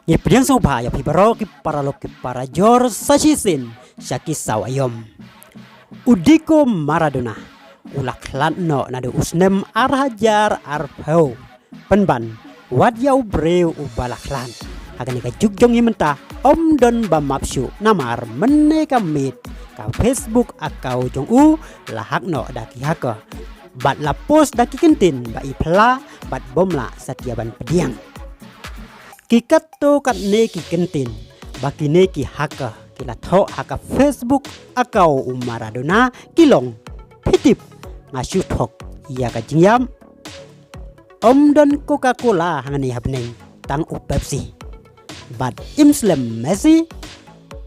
Ye pedang soba ya pibaro ki para lo ki para jor sasisin syaki sawayom. Udiko Maradona ulak lanno nado usnem arhajar arpau penban wad yau breu ubalaklan agani ka jugjong imenta om don bamapsu namar menne kamit ka Facebook akau jong u lahakno daki haka bat lapos daki kentin ba ipla bat bomla satiaban pediang kikato kat neki kentin baki neki haka kila tho haka Facebook akau Maradona kilong pitip ngasu thok iya ka jingyam om don Coca-Cola hangani hapneng tang u Pepsi bat imslem Messi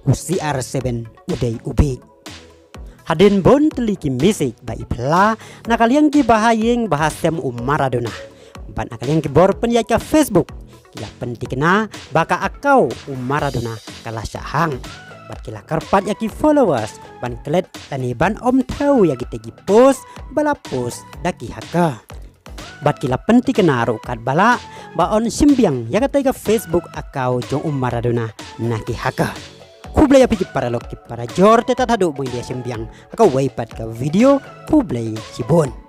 UCR7 uday ubi hadin bon teliki message ba ipla nakaliang ki bahayeng bahasem Maradona bat nakaliang ki bor penyaca Facebook kila pentikna baka akau Maradona kalah sahang bat kila karpat yaki followers ban klet tani ban om tau yaki tegi post bala post daki haka bat kila pentikna rukat bala ba on simbiang yaka tega Facebook akau jong Maradona naki haka kublay api para loki para jor tetat hadu mo dia simbiang akau waipat ka video kublay sibon.